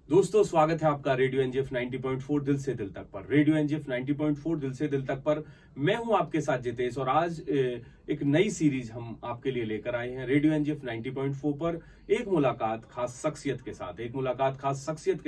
दोस्तों, स्वागत है आपका रेडियो एनजीएफ 90.4 दिल से दिल तक पर। रेडियो एनजीएफ 90.4 दिल से दिल तक पर मैं हूं आपके साथ जितेश, और आज एक नई सीरीज हम आपके लिए लेकर आए हैं। रेडियो एनजीएफ 90.4 पर एक मुलाकात खास शख्सियत के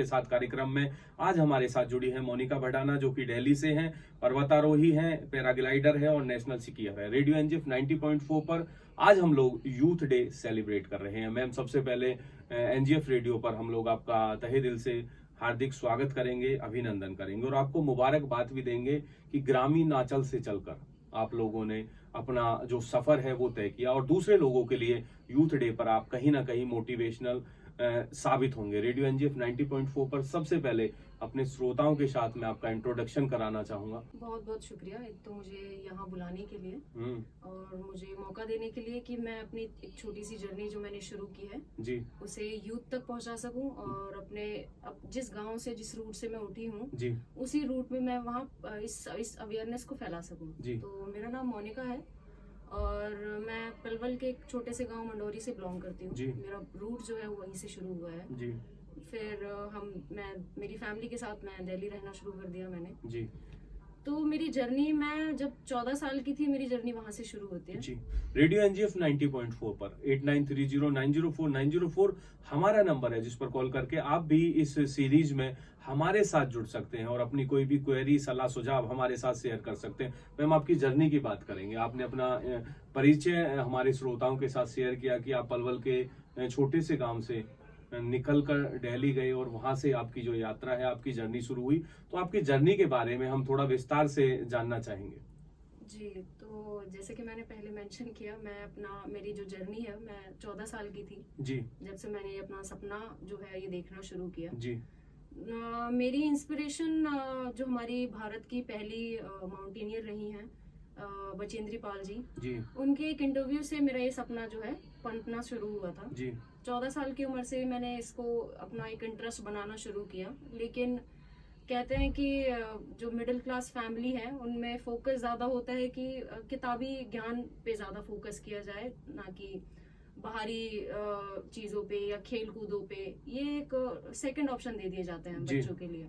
साथ, कार्यक्रम में आज हमारे साथ जुड़ी है मोनिका भडाना, जो कि दिल्ली से हैं, पर्वतारोही हैं, पैराग्लाइडर है और नेशनल स्कीयर है। रेडियो एनजीएफ 90.4 पर आज हम लोग यूथ डे सेलिब्रेट कर रहे हैं। मैम, सबसे पहले एनजीएफ रेडियो पर हम लोग आपका तहे दिल से हार्दिक स्वागत करेंगे, अभिनंदन करेंगे और आपको मुबारकबाद भी देंगे कि ग्रामीण आंचल से चलकर आप लोगों ने अपना जो सफर है वो तय किया और दूसरे लोगों के लिए यूथ डे पर आप कहीं ना कहीं मोटिवेशनल साबित होंगे। रेडियो एनजीएफ 90.4 पर सबसे पहले अपने श्रोताओं के साथ मैं आपका इंट्रोडक्शन कराना चाहूंगा। बहुत बहुत शुक्रिया एक तो मुझे यहाँ बुलाने के लिए और मुझे मौका देने के लिए कि मैं अपनी एक छोटी सी जर्नी जो मैंने शुरू की है जी उसे यूथ तक पहुँचा सकूं और अपने जिस गांव से जिस रूट से मैं उठी हूँ जी उसी रूट में मैं वहाँ इस अवेयरनेस को फैला सकूं। जी तो मेरा नाम मोनिका है और मैं पलवल के एक छोटे से गांव मंडोरी से बिलोंग करती हूँ। जी। मेरा रूट जो है वो वहीं से शुरू हुआ है। जी फिर मैं मेरी फैमिली के साथ मैं दिल्ली रहना शुरू कर दिया मैंने। जी तो मेरी जर्नी, मैं जब 14 साल की थी मेरी जर्नी वहां से शुरू होती है। जी। रेडियो एनजीएफ 90.4 पर 8930904904 हमारा नंबर है, जिस पर कॉल करके आप भी इस सीरीज में हमारे साथ जुड़ सकते हैं और अपनी कोई भी क्वेरी, सलाह, सुझाव हमारे साथ शेयर कर सकते हैं। मैम, आपकी जर्नी की बात करेंगे। आपने अपना परिचय हमारे श्रोताओं के साथ शेयर किया कि आप पलवल के छोटे से गांव से निकल कर दिल्ली गए और वहां से आपकी जो यात्रा है, आपकी जर्नी शुरू हुई। तो आपकी जर्नी के बारे में हम थोड़ा विस्तार से जानना चाहेंगे। जी, तो जैसे कि मैंने पहले मेंशन किया, मेरी जो जर्नी है, मैं 14 साल की थी जी जब से मैंने ये अपना सपना जो है ये देखना शुरू किया। जी मेरी इंस्पिरेशन जो हमारी भारत की पहली माउंटेनियर रही हैं, बचेंद्री पाल जी, जी उनके एक इंटरव्यू से मेरा ये सपना जो है पनपना शुरू हुआ था। जी 14 साल की उम्र से मैंने इसको अपना एक इंटरेस्ट बनाना शुरू किया। लेकिन कहते हैं कि जो मिडिल क्लास फैमिली है उनमें फोकस ज़्यादा होता है कि किताबी ज्ञान पे ज़्यादा फोकस किया जाए, ना कि बाहरी चीज़ों पे या खेल कूदों पे। ये एक सेकंड ऑप्शन दे दिए जाते हैं बच्चों के लिए।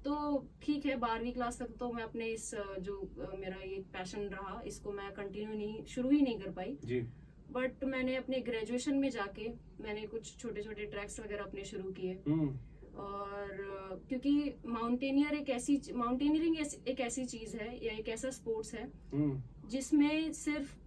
तो ठीक है, 12वीं क्लास तक तो मैं अपने इस जो मेरा ये पैशन रहा, इसको मैं शुरू ही नहीं कर पाई। जी बट मैंने अपने ग्रेजुएशन में जाके मैंने कुछ छोटे छोटे ट्रैक्स वगैरह अपने शुरू किए। और क्योंकि माउंटेनियरिंग एक ऐसी चीज है या एक ऐसा स्पोर्ट्स है जिसमें सिर्फ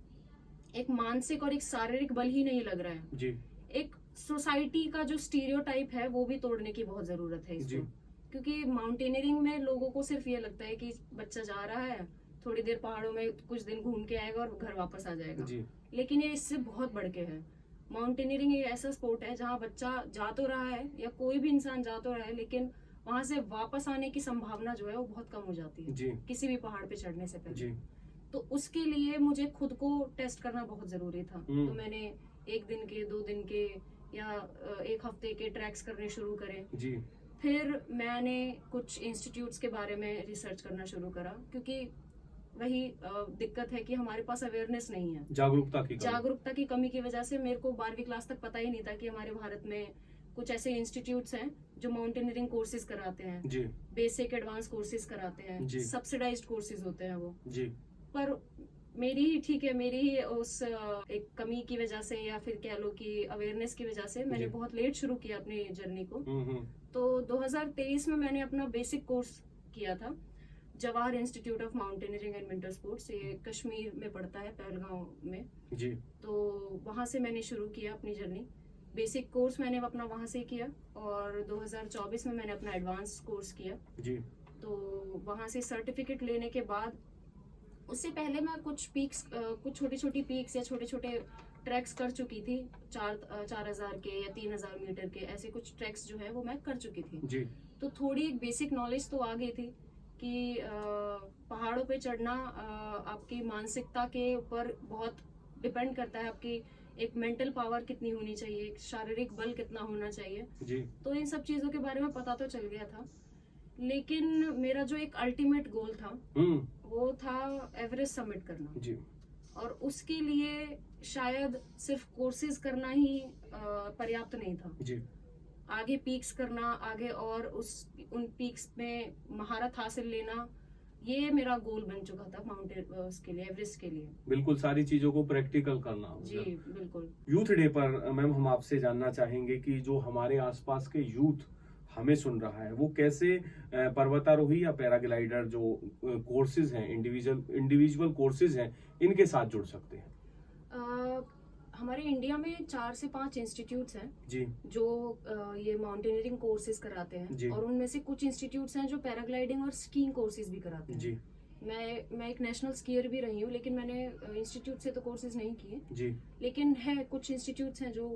एक मानसिक और एक शारीरिक बल ही नहीं लग रहा है जी एक सोसाइटी का जो स्टीरियोटाइप है वो भी तोड़ने की बहुत जरूरत है इसको। क्योंकि माउंटेनियरिंग में लोगों को सिर्फ ये लगता है कि बच्चा जा रहा है, थोड़ी देर पहाड़ों में कुछ दिन घूम के आएगा और घर वापस आ जाएगा। लेकिन ये इससे बहुत बढ़ के है। माउंटेनियरिंग एक ऐसा स्पोर्ट है जहाँ बच्चा जा तो रहा है या कोई भी इंसान जा तो रहा है, लेकिन वहां से वापस आने की संभावना जो है वो बहुत कम हो जाती है किसी भी पहाड़ पे चढ़ने से पहले। तो उसके लिए मुझे खुद को टेस्ट करना बहुत जरूरी था। तो मैंने 1 दिन के, 2 दिन के या 1 हफ्ते के ट्रैक्स करने शुरू करे। फिर मैंने कुछ इंस्टीट्यूट्स के बारे में रिसर्च करना शुरू करा, क्योंकि वही दिक्कत है कि हमारे पास अवेयरनेस नहीं है, जागरूकता की कमी की वजह से मेरे को 12वीं क्लास तक पता ही नहीं था कि हमारे भारत में कुछ ऐसे इंस्टीट्यूट्स हैं जो माउंटेनियरिंग कोर्सेज कराते हैं, बेसिक एडवांस कोर्सेज कराते हैं, सब्सिडाइज्ड कोर्सेज होते हैं वो। पर मेरी ही उस एक कमी की वजह से या फिर कह लो कि अवेयरनेस की वजह से मैंने बहुत लेट शुरू किया अपनी जर्नी को। तो 2023 में मैंने अपना बेसिक कोर्स किया था, Jawahar institute of mountaineering and winter sports. ये कश्मीर में पड़ता है, पहलगांव में। तो वहां से मैंने शुरू किया अपनी जर्नी। बेसिक कोर्स मैंने अपना वहां से किया और 2024 में मैंने अपना एडवांस कोर्स किया। तो वहां से सर्टिफिकेट लेने के बाद, उससे पहले मैं कुछ छोटी छोटी पीक्स या छोटे छोटे ट्रैक्स कर चुकी थी। 4000 के या 3000 मीटर के ऐसे कुछ ट्रैक्स जो है वो मैं कर चुकी थी। तो थोड़ी एक बेसिक नॉलेज तो आ गई थी कि पहाड़ों पे चढ़ना आपकी मानसिकता के ऊपर बहुत डिपेंड करता है। आपकी एक मेंटल पावर कितनी होनी चाहिए, एक शारीरिक बल कितना होना चाहिए। तो इन सब चीजों के बारे में पता तो चल गया था। लेकिन मेरा जो एक अल्टीमेट गोल था वो था एवरेस्ट सबमिट करना। और उसके लिए शायद सिर्फ कोर्सेज करना ही पर्याप्त नहीं था। आगे पीक्स करना, आगे और उन पीक्स में महारत हासिल लेना, ये मेरा गोल बन चुका था माउंटेन उसके लिए, एवरेस्ट के लिए। बिल्कुल, सारी चीजों को प्रैक्टिकल करना जी होगा। बिल्कुल। यूथ डे पर मैम हम आपसे जानना चाहेंगे कि जो हमारे आसपास के यूथ हमें सुन रहा है वो कैसे पर्वतारोही या पैराग्लाइडर जो कोर्सेज हैं, इंडिविजुअल कोर्सेज हैं, इनके साथ जुड़ सकते हैं। अ, हमारे इंडिया में 4 से 5 इंस्टीट्यूट्स हैं जी जो ये माउंटेनियरिंग कोर्सेज कराते जी। हैं, और उनमें से कुछ इंस्टीट्यूट्स हैं जो पैराग्लाइडिंग और स्कीइंग कोर्सेज भी कराते हैं। जी मैं एक नेशनल स्कीयर भी रही हूँ, लेकिन मैंने इंस्टीट्यूट से तो कोर्सेज नहीं किए, जी लेकिन है कुछ इंस्टीट्यूट्स हैं जो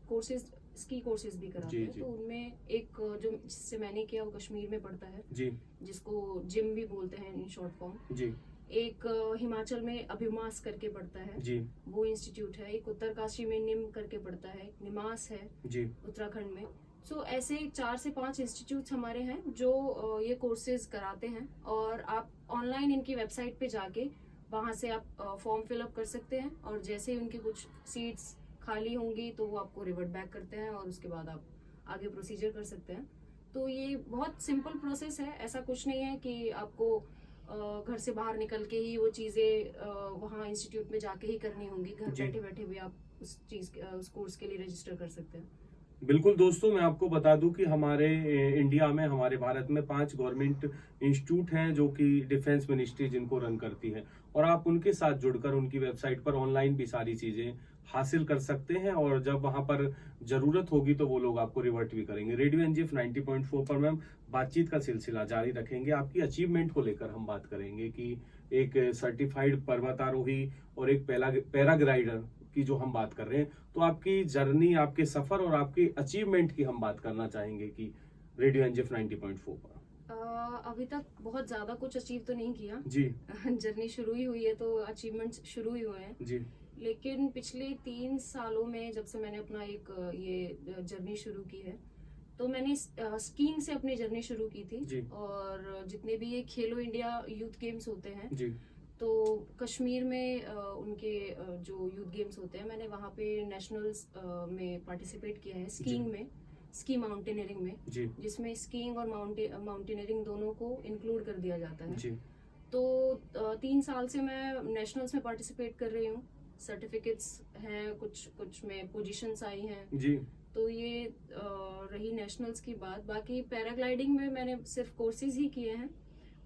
कोर्सेज, स्की कोर्सेज भी कराते जी, हैं। जी। तो उनमें एक जो जिससे मैंने किया वो कश्मीर में पड़ता है, जी जिसको जिम भी बोलते हैं इन शॉर्ट फॉर्म। जी एक हिमाचल में अभिमास करके पड़ता है, जी वो इंस्टीट्यूट है। एक उत्तरकाशी में निम करके पड़ता है, निमास है जी उत्तराखंड में। सो ऐसे 4 से 5 इंस्टीट्यूट्स हमारे हैं जो ये कोर्सेज कराते हैं, और आप ऑनलाइन इनकी वेबसाइट पे जाके वहाँ से आप फॉर्म फिलअप कर सकते हैं, और जैसे ही उनकी कुछ सीट्स खाली होंगी तो वो आपको रिवर्ट बैक करते हैं, और उसके बाद आप आगे प्रोसीजर कर सकते हैं। तो ये बहुत सिंपल प्रोसेस है, ऐसा कुछ नहीं है कि आपको घर से बाहर निकल के ही वो चीज़ें वहाँ इंस्टीट्यूट में जाके ही करनी होंगी। घर जी। बैठे बैठे भी आप उस कोर्स के लिए रजिस्टर कर सकते हैं। बिल्कुल दोस्तों, मैं आपको बता दूं कि हमारे इंडिया में, हमारे भारत में 5 गवर्नमेंट इंस्टीट्यूट हैं जो कि डिफेंस मिनिस्ट्री जिनको रन करती है, और आप उनके साथ जुड़कर उनकी वेबसाइट पर ऑनलाइन भी सारी चीजें हासिल कर सकते हैं, और जब वहां पर जरूरत होगी तो वो लोग आपको रिवर्ट भी करेंगे। रेडियो एनजीएफ 90.4 पर मैम बातचीत का सिलसिला जारी रखेंगे। आपकी अचीवमेंट को लेकर हम बात करेंगे कि एक सर्टिफाइड पर्वतारोही और एक पैराग्लाइडर की जो हम बात कर रहे हैं, तो आपकी जर्नी, आपके सफर और आपकी अचीवमेंट की हम बात करना चाहेंगे कि रेडियो एनजीएफ 90.4 पर। अभी तक बहुत ज्यादा कुछ अचीव तो नहीं किया जी जर्नी शुरू ही हुई है तो अचीवमेंट्स शुरू ही हुए हैं। जी लेकिन पिछले 3 सालों में जब से मैंने अपना एक ये जर्नी शुरू की है, तो मैंने स्कीइंग से अपनी जर्नी शुरू की थी। जी और जितने भी ये खेलो इंडिया यूथ गेम्स होते हैं, जी तो कश्मीर में उनके जो यूथ गेम्स होते हैं, मैंने वहाँ पे नेशनल्स में पार्टिसिपेट किया है स्कीइंग में, स्की माउंटेनियरिंग में, जी जिसमें स्कीइंग और माउंटेनियरिंग दोनों को इंक्लूड कर दिया जाता है। जी तो 3 साल से मैं नेशनल्स में पार्टिसिपेट कर रही हूँ। सर्टिफिकेट्स हैं, कुछ में पोजीशंस आई हैं। जी तो ये रही नेशनल्स की बात। बाकी पैराग्लाइडिंग में मैंने सिर्फ कोर्सेज ही किए हैं,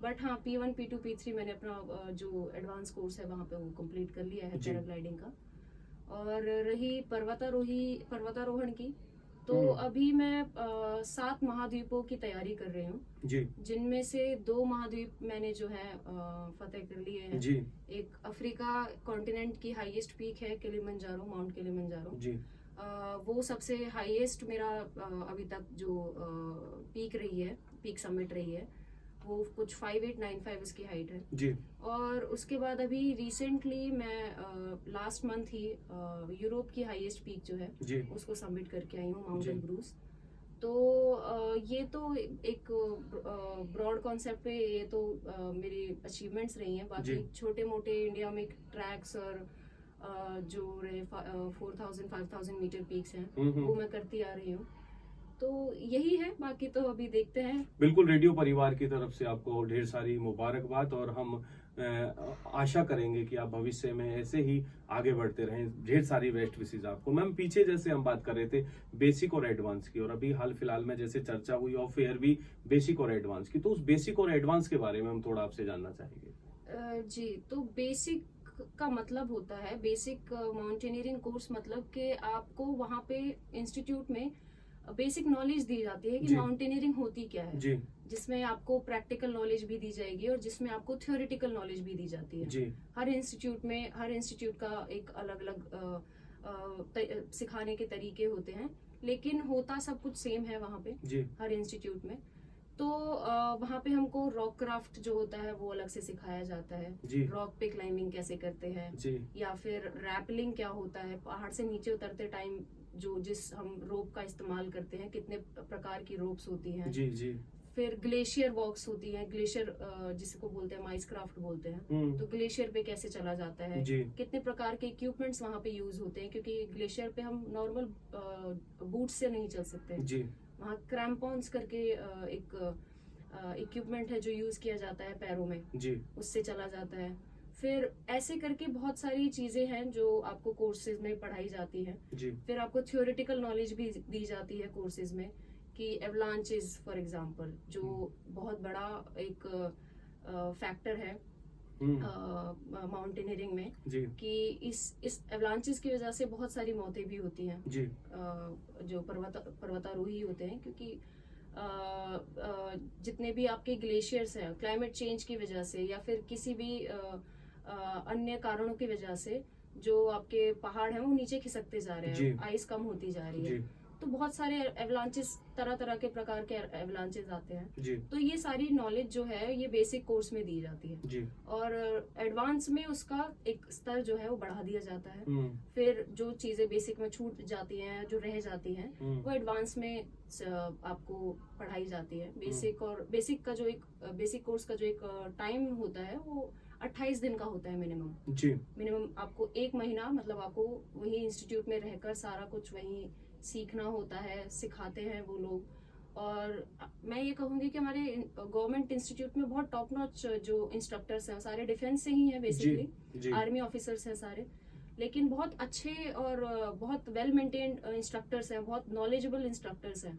बट हाँ P1 P2 P3 मैंने अपना जो एडवांस कोर्स है वहाँ पे वो कंप्लीट कर लिया है जी। पैराग्लाइडिंग का। और रही पर्वतारोहण की, तो हम्म। अभी मैं 7 महाद्वीपों की तैयारी कर रही हूँ, जी जिनमें से 2 महाद्वीप मैंने जो है फतेह कर लिए हैं। जी एक अफ्रीका कॉन्टिनेंट की हाईएस्ट पीक है किलिमंजारो, माउंट किलिमंजारो। जी वो सबसे हाईएस्ट मेरा अभी तक जो पीक रही है, पीक समिट रही है, वो कुछ 5895 इसकी हाइट है। जी और उसके बाद अभी रिसेंटली मैं लास्ट मंथ ही यूरोप की हाईएस्ट पीक जो है जी उसको सबमिट करके आई हूँ, माउंट जी। एल्ब्रूस। तो ये तो एक ब्रॉड कॉन्सेप्ट पे ये तो मेरी अचीवमेंट्स रही हैं। बाकी जी। छोटे मोटे इंडिया में ट्रैक्स और जो रहे 4000 5000 मीटर पीक्स हैं, वो मैं करती आ रही हूँ। तो यही है, बाकी तो अभी देखते हैं। बिल्कुल, रेडियो परिवार की तरफ से आपको ढेर सारी मुबारकबाद, और हम आशा करेंगे कि आप भविष्य में ऐसे ही आगे बढ़ते रहें। ढेर सारी बेस्ट विशेज आपको। मैम, पीछे जैसे हम बात कर रहे थे बेसिक और एडवांस की, और अभी हाल फिलहाल में जैसे चर्चा हुई ऑफ एयर भी बेसिक और एडवांस की, तो उस बेसिक और एडवांस के बारे में हम थोड़ा आपसे जानना चाहेंगे। जी, तो बेसिक का मतलब होता है, बेसिक माउंटेनियरिंग कोर्स मतलब कि आपको वहाँ पे इंस्टीट्यूट में बेसिक नॉलेज दी जाती है कि जी। माउंटेनियरिंग होती क्या है, जी जिसमें आपको प्रैक्टिकल नॉलेज भी दी जाएगी और जिसमें आपको थ्योरेटिकल नॉलेज भी दी जाती है। जी हर इंस्टीट्यूट का एक अलग अलग सिखाने के तरीके होते हैं, लेकिन होता सब कुछ सेम है वहाँ पे जी हर इंस्टीट्यूट में। तो वहाँ पे हमको रॉक क्राफ्ट जो होता है वो अलग से सिखाया जाता है, जी रॉक पे क्लाइंबिंग कैसे करते हैं, जी या फिर रैपलिंग क्या होता है, पहाड़ से नीचे उतरते टाइम जिस हम रोप का इस्तेमाल करते हैं, कितने प्रकार की रोप्स होती हैं। जी जी फिर ग्लेशियर वॉक्स होती है, ग्लेशियर जिसको बोलते हैं आइस क्राफ्ट बोलते हैं, तो ग्लेशियर पे कैसे चला जाता है, जी कितने प्रकार के इक्विपमेंट्स वहाँ पे यूज होते हैं, क्योंकि ग्लेशियर पे हम नॉर्मल बूट से नहीं चल सकते हैं। जी वहाँ क्रैम्पॉन्स करके एक इक्विपमेंट है जो यूज किया जाता है पैरों में, जी उससे चला जाता है। फिर ऐसे करके बहुत सारी चीजें हैं जो आपको कोर्सेज में पढ़ाई जाती हैं। जी फिर आपको थ्योरेटिकल नॉलेज भी दी जाती है कोर्सेज में, कि एवलांचेस फॉर एग्जांपल जो बहुत बड़ा एक फैक्टर है माउंटेनियरिंग में, जी कि इस एवलांचेस की वजह से बहुत सारी मौतें भी होती हैं जी जो पर्वतारोही होते हैं, क्योंकि जितने भी आपके ग्लेशियर्स हैं क्लाइमेट चेंज की वजह से या फिर किसी भी अन्य कारणों की वजह से जो आपके पहाड़ हैं वो नीचे खिसकते जा रहे जी। हैं, आइस कम होती जा रही है, जी तो बहुत सारे एवलांचेस, तरह तरह के प्रकार के एवलांचेस आते हैं। जी तो ये सारी नॉलेज जो है ये बेसिक कोर्स में दी जाती है, जी और एडवांस में उसका एक स्तर जो है वो बढ़ा दिया जाता है। हम्म फिर जो चीजें बेसिक में छूट जाती हैं, जो रह जाती हैं, वो एडवांस में आपको पढ़ाई जाती है। बेसिक का जो एक बेसिक कोर्स का जो एक टाइम होता है वो 28 दिन का होता है मिनिमम। जी मिनिमम आपको 1 महीना, मतलब आपको वही इंस्टीट्यूट में रहकर सारा कुछ वही सीखना होता है, सिखाते हैं वो लोग। और मैं ये कहूंगी कि हमारे गवर्नमेंट इंस्टीट्यूट में बहुत टॉप नॉच जो इंस्ट्रक्टर्स हैं सारे डिफेंस से ही हैं बेसिकली, जी आर्मी ऑफिसर्स हैं सारे, लेकिन बहुत अच्छे और बहुत वेल मेंटेन्ड इंस्ट्रक्टर्स हैं, बहुत नॉलेजेबल इंस्ट्रक्टर्स हैं।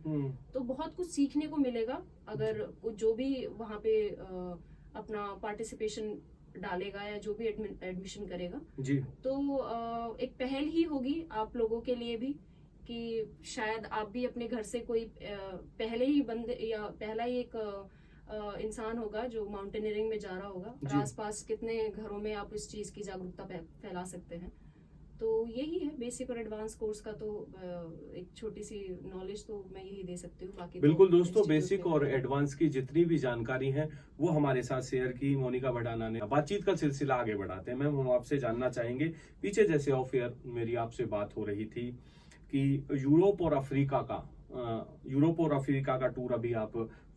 तो बहुत कुछ सीखने को मिलेगा अगर जो भी वहाँ पे अपना पार्टिसिपेशन डालेगा या जो भी एडमिशन करेगा। जी तो एक पहल ही होगी आप लोगों के लिए भी, कि शायद आप भी अपने घर से कोई पहले ही बंदे या पहला ही एक इंसान होगा जो माउंटेनियरिंग में जा रहा होगा, और आसपास कितने घरों में आप इस चीज की जागरूकता फैला सकते हैं। तो यही है बेसिक और एडवांस कोर्स का। तो एक छोटी सी नॉलेज तो मैं यही दे सकती हूँ, बाकी बिल्कुल तो दोस्तों, इंस्टीट्यूट बेसिक में और एडवांस की जितनी भी जानकारी है वो हमारे साथ शेयर की मोनिका भडाना ने। बातचीत का सिलसिला आगे बढ़ाते हैं। मैम, हम आपसे जानना चाहेंगे, पीछे जैसे ऑफ एयर मेरी आपसे बात हो रही थी कि यूरोप और अफ्रीका का टूर अभी आप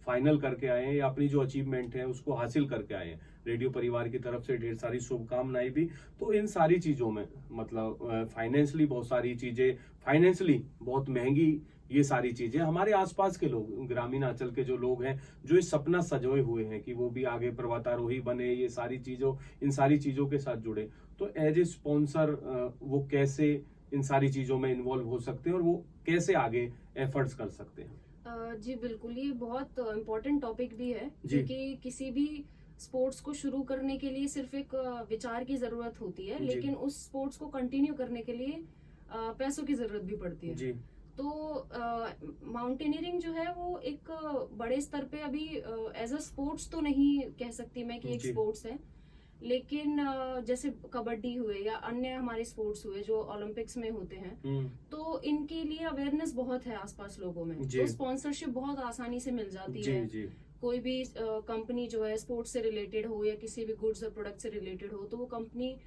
फाइनल करके आए हैं, या अपनी जो अचीवमेंट है उसको हासिल करके आए हैं। रेडियो परिवार की तरफ से ढेर सारी शुभकामनाएं भी। तो इन सारी चीजों में मतलब फाइनेंशियली बहुत सारी चीजें, फाइनेंशियली बहुत महंगी ये सारी चीजें, हमारे आसपास के लोग, ग्रामीण अंचल के जो लोग हैं जो इस सपना सजोए हुए हैं कि वो भी आगे पर्वतारोही बने, ये सारी चीजों, इन सारी चीजों के साथ जुड़े, तो एज ए स्पॉन्सर वो कैसे इन सारी चीजों में इन्वॉल्व हो सकते हैं और वो कैसे आगे एफर्ट्स कर सकते हैं? जी बिल्कुल, ये बहुत इम्पोर्टेंट टॉपिक भी है, जी। क्योंकि किसी भी स्पोर्ट्स को शुरू करने के लिए सिर्फ एक विचार की जरूरत होती है, जी। लेकिन उस स्पोर्ट्स को कंटिन्यू करने के लिए पैसों की जरूरत भी पड़ती है। जी तो माउंटेनियरिंग जो है वो एक बड़े स्तर पे अभी एज अ स्पोर्ट्स तो नहीं कह सकती मैं कि एक जी। स्पोर्ट्स है, लेकिन जैसे कबड्डी हुए या अन्य हमारे स्पोर्ट्स हुए जो ओलंपिक्स में होते हैं, तो इनके लिए अवेयरनेस बहुत है आसपास लोगों में, जी। तो स्पॉन्सरशिप बहुत आसानी से मिल जाती जी है। जी कोई भी कंपनी जो है स्पोर्ट्स से रिलेटेड हो या किसी भी गुड्स और प्रोडक्ट से रिलेटेड हो, तो वो कंपनी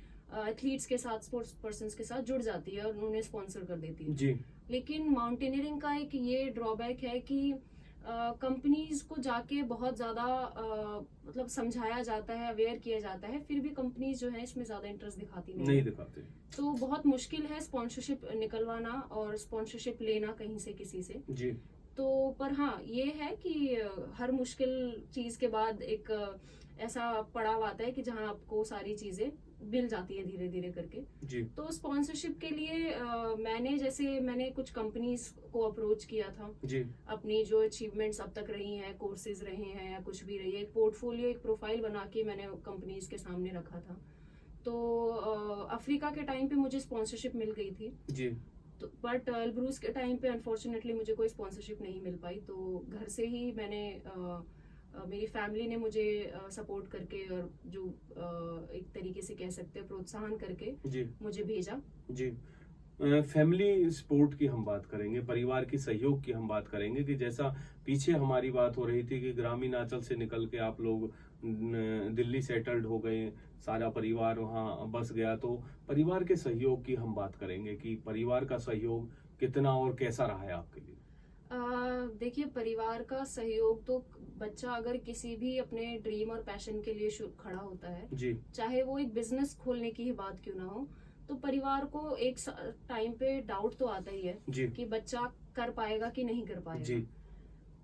एथलीट्स के साथ, स्पोर्ट्स पर्सन के साथ जुड़ जाती है और उन्हें स्पॉन्सर कर देती है। जी लेकिन माउंटेनियरिंग का एक ये ड्रॉबैक है कि कंपनीज को जाके बहुत ज्यादा मतलब समझाया जाता है, अवेयर किया जाता है, फिर भी कंपनीज जो है इसमें ज्यादा इंटरेस्ट दिखाती नहीं नहीं है। दिखाते। तो बहुत मुश्किल है स्पॉन्सरशिप निकलवाना और स्पॉन्सरशिप लेना कहीं से किसी से। जी तो पर हाँ, ये है कि हर मुश्किल चीज के बाद एक ऐसा पड़ाव आता है कि जहाँ आपको सारी चीजें मिल जाती है धीरे धीरे करके। जी तो स्पॉन्सरशिप के लिए मैंने कुछ कंपनीज को अप्रोच किया था। जी अपनी जो अचीवमेंट्स अब तक रही हैं, कोर्सेज रहे हैं या कुछ भी रही है, एक पोर्टफोलियो, एक प्रोफाइल बना के मैंने कंपनीज के सामने रखा था। तो अफ्रीका के टाइम पे मुझे स्पॉन्सरशिप मिल गई थी, जी तो बट एल्ब्रूज के टाइम पे अनफॉर्चुनेटली मुझे कोई स्पॉन्सरशिप नहीं मिल पाई। तो घर से ही मैंने मेरी फैमिली ने मुझे सपोर्ट करके और जो एक तरीके से कह सकते हैं प्रोत्साहन करके जी मुझे भेजा। जी फैमिली सपोर्ट की हम बात करेंगे, परिवार की सहयोग की हम बात करेंगे कि जैसा पीछे हमारी बात हो रही थी कि ग्रामीण अंचल से निकल के आप लोग दिल्ली सेटल्ड हो गए, सारा परिवार वहाँ बस गया, तो परिवार के सहयोग की हम बात करेंगे कि परिवार का सहयोग कितना और कैसा रहा है आपके लिए? देखिए, परिवार का सहयोग तो, बच्चा अगर किसी भी अपने ड्रीम और पैशन के लिए खड़ा होता है, जी चाहे वो एक बिजनेस खोलने की ही बात क्यों ना हो, तो परिवार को एक टाइम पे डाउट तो आता ही है जी कि बच्चा कर पाएगा कि नहीं कर पाएगा। जी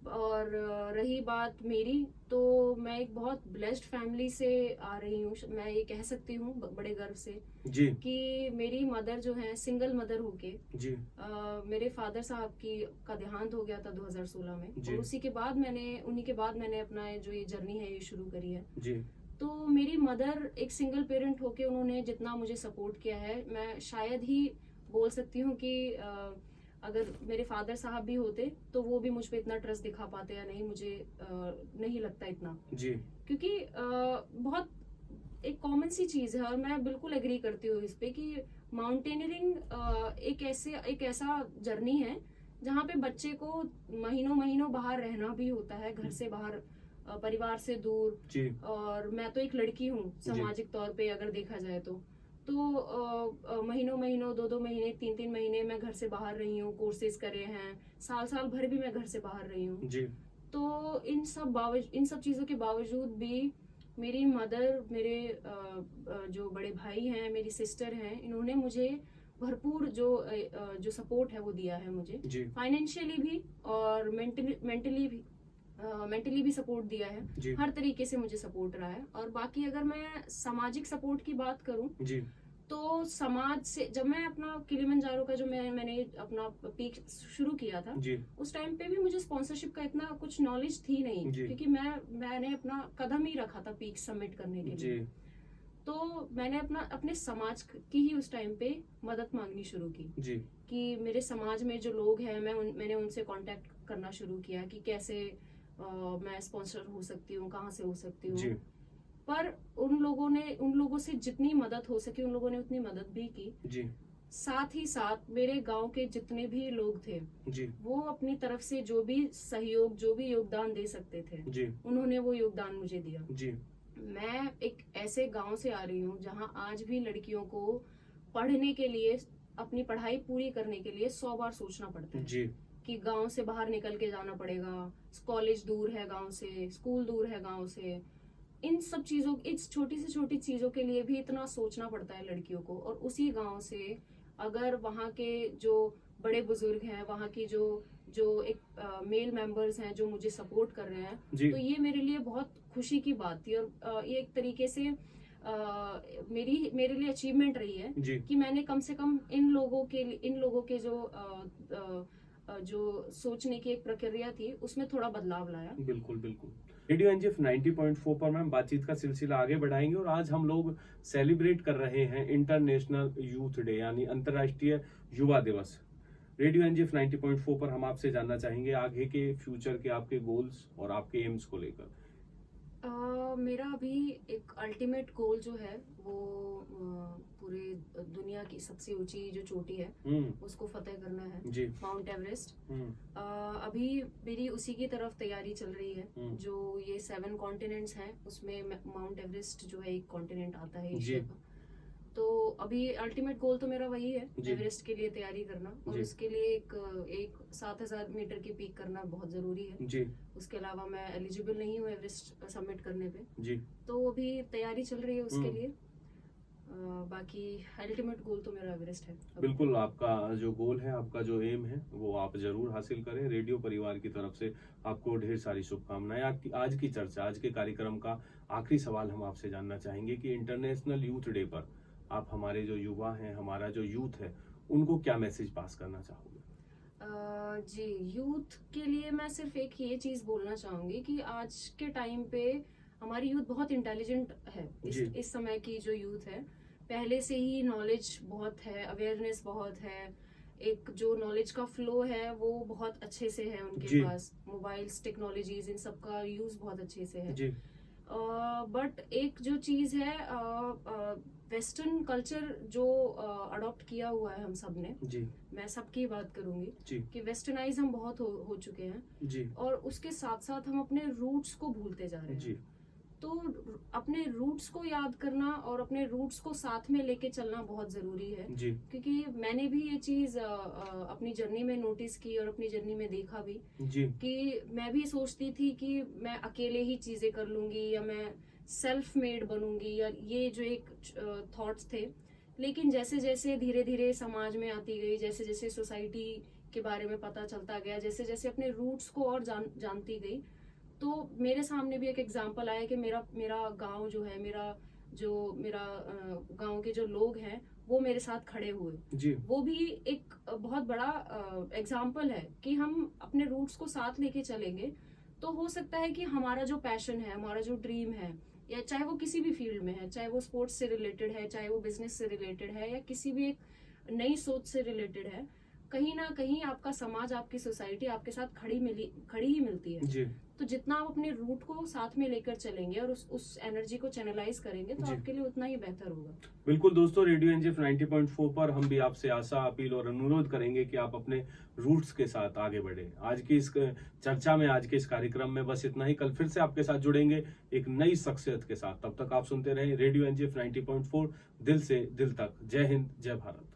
और रही बात मेरी, तो मैं एक बहुत ब्लेस्ड फैमिली से आ रही हूँ, मैं ये कह सकती हूँ बड़े गर्व से जी कि मेरी मदर जो है सिंगल मदर होके, जी मेरे फादर साहब का देहांत हो गया था 2016 में, जी और उन्हीं के बाद मैंने अपना जो ये जर्नी है ये शुरू करी है। जी तो मेरी मदर एक सिंगल पेरेंट होके उन्होंने जितना मुझे सपोर्ट किया है, मैं शायद ही बोल सकती हूँ कि अगर मेरे फादर साहब भी होते तो वो भी मुझ पे इतना ट्रस्ट दिखा पाते या नहीं, मुझे नहीं लगता इतना। जी क्योंकि बहुत एक कॉमन सी चीज है, और मैं बिल्कुल एग्री करती हूँ इस पे कि माउंटेनियरिंग एक ऐसा जर्नी है जहाँ पे बच्चे को महीनों महीनं बाहर रहना भी होता है, घर से बाहर, परिवार से दूर। जी और मैं तो एक लड़की हूँ सामाजिक तौर पे अगर देखा जाए तो महीनों महीनों 2-2 महीने 3-3 महीने मैं घर से बाहर रही हूँ, कोर्सेज करे हैं, साल साल भर भी मैं घर से बाहर रही हूँ। जी तो इन सब चीजों के बावजूद भी मेरी मदर, मेरे जो बड़े भाई हैं, मेरी सिस्टर हैं, इन्होंने मुझे भरपूर जो सपोर्ट है वो दिया है मुझे, जी फाइनेंशियली भी और मेंटली भी सपोर्ट दिया है। जी हर तरीके से मुझे सपोर्ट रहा है। और बाकी अगर मैं सामाजिक सपोर्ट की बात करूं, जी तो समाज से जब मैं अपना किलिमंजारो का जो मैंने अपना पीक शुरू किया था, जी उस टाइम पे भी मुझे स्पॉन्सरशिप का इतना कुछ नॉलेज थी नहीं, जी क्योंकि मैंने अपना कदम ही रखा था पीक सबमिट करने के जी लिए। तो मैंने अपने समाज की ही उस टाइम पे मदद मांगनी शुरू की जी कि मेरे समाज में जो लोग हैं, मैंने उनसे कांटेक्ट करना शुरू किया कि कैसे मैं स्पॉन्सर हो सकती हूँ, कहाँ से हो सकती जी हूँ। पर उन लोगों से जितनी मदद हो सकी उन लोगों ने उतनी मदद भी की। जी साथ ही साथ मेरे गांव के जितने भी लोग थे, जी वो अपनी तरफ से जो भी सहयोग, जो भी योगदान दे सकते थे, जी उन्होंने वो योगदान मुझे दिया। जी मैं एक ऐसे गांव से आ रही हूँ जहाँ आज भी लड़कियों को पढ़ने के लिए, अपनी पढ़ाई पूरी करने के लिए 100 बार सोचना पड़ता है जी कि गांव से बाहर निकल के जाना पड़ेगा, कॉलेज दूर है गांव से, स्कूल दूर है गांव से। इन सब चीजों, इस छोटी से छोटी चीजों के लिए भी इतना सोचना पड़ता है लड़कियों को। और उसी गांव से अगर वहाँ के जो बड़े बुजुर्ग हैं, वहाँ की जो जो एक मेल मेंबर्स हैं जो मुझे सपोर्ट कर रहे हैं, जी तो ये मेरे लिए बहुत खुशी की बात थी। और ये एक तरीके से मेरे लिए अचीवमेंट रही है जी कि मैंने कम से कम इन लोगों के जो सोचने की एक प्रक्रिया थी उसमें थोड़ा बदलाव लाया। बिल्कुल बिल्कुल। रेडियो एनजीएफ 90.4 पर मैम बातचीत का सिलसिला आगे बढ़ाएंगे और आज हम लोग सेलिब्रेट कर रहे हैं इंटरनेशनल यूथ डे यानी अंतर्राष्ट्रीय युवा दिवस। रेडियो एनजीएफ 90.4 पर हम आपसे जानना चाहेंगे आगे के फ्यूचर के आपके गोल्स और आपके एम्स को लेकर। मेरा अभी एक अल्टीमेट गोल जो है वो पूरे दुनिया की सबसे ऊंची जो चोटी है उसको फतेह करना है, जी माउंट एवरेस्ट। अभी मेरी उसी की तरफ तैयारी चल रही है। जो ये 7 कॉन्टिनेंट्स हैं उसमें माउंट एवरेस्ट जो है एक कॉन्टिनेंट आता है एशिया का। तो अभी अल्टीमेट गोल तो मेरा वही है, एवरेस्ट के लिए तैयारी करना। और उसके लिए एक 7000 मीटर की पीक करना बहुत जरूरी है जी। उसके अलावा मैं एलिजिबल नहीं हूँ एवरेस्ट सबमिट करने पे जी। तो अभी तैयारी चल रही है उसके लिए। बाकी अल्टीमेट गोल तो मेरा एवरेस्ट है। बिल्कुल, आपका जो गोल है, आपका जो एम है वो आप जरूर हासिल करें। रेडियो परिवार की तरफ से आपको ढेर सारी शुभकामनाएं। आज की चर्चा, आज के कार्यक्रम का आखिरी सवाल हम आपसे जानना चाहेंगे कि इंटरनेशनल यूथ डे पर आप हमारे जो युवा हैं, हमारा जो यूथ है, उनको क्या मैसेज पास करना चाहोगे? जी, यूथ के लिए मैं सिर्फ एक ये चीज बोलना चाहूंगी कि आज के टाइम पे हमारी यूथ बहुत इंटेलिजेंट है। इस समय की जो यूथ है, पहले से ही नॉलेज बहुत है, अवेयरनेस बहुत है, एक जो नॉलेज का फ्लो है वो बहुत अच्छे से है उनके पास। मोबाइल्स, टेक्नोलॉजीज, इन सब का यूज बहुत अच्छे से है। बट एक जो चीज है, वेस्टर्न कल्चर जो अडॉप्ट किया हुआ है हम सब ने, मैं सबकी बात करूंगी कि वेस्टर्नाइज हम बहुत हो चुके हैं और उसके साथ साथ हम अपने रूट्स को भूलते जा रहे हैं। तो अपने रूट्स को याद करना और अपने रूट्स को साथ में लेके चलना बहुत जरूरी है। जी क्योंकि मैंने भी ये चीज अपनी जर्नी में नोटिस की और अपनी जर्नी में देखा भी जी कि मैं भी सोचती थी कि मैं अकेले ही चीजें कर लूंगी या मैं सेल्फ मेड बनूंगी, या ये जो एक थॉट्स थे। लेकिन जैसे जैसे धीरे धीरे समाज में आती गई, जैसे जैसे सोसाइटी के बारे में पता चलता गया, जैसे जैसे अपने रूट्स को और जानती गई, तो मेरे सामने भी एक एग्जांपल आया कि मेरा मेरा गांव जो है, मेरा गांव के जो लोग हैं वो मेरे साथ खड़े हुए। जी वो भी एक बहुत बड़ा एग्जाम्पल है कि हम अपने रूट्स को साथ लेके चलेंगे तो हो सकता है कि हमारा जो पैशन है, हमारा जो ड्रीम है, या चाहे वो किसी भी फील्ड में है, चाहे वो स्पोर्ट्स से रिलेटेड है, चाहे वो बिजनेस से रिलेटेड है, या किसी भी एक नई सोच से रिलेटेड है, कहीं ना कहीं आपका समाज, आपकी सोसाइटी आपके साथ खड़ी ही मिलती है। जी तो जितना आप अपने रूट को साथ में लेकर चलेंगे और उस एनर्जी को चैनलाइज करेंगे तो जी। आपके लिए उतना ही बेहतर होगा। बिल्कुल दोस्तों, रेडियो एनजेफ 90.4 पर हम भी आपसे आशा, अपील और अनुरोध करेंगे कि आप अपने रूट्स के साथ आगे बढ़े। आज की इस चर्चा में, आज के इस कार्यक्रम में बस इतना ही। कल फिर से आपके साथ जुड़ेंगे एक नई शख्सियत के साथ। तब तक आप सुनते रहें रेडियो एनजेफ 90.4, दिल से दिल तक। जय हिंद, जय भारत।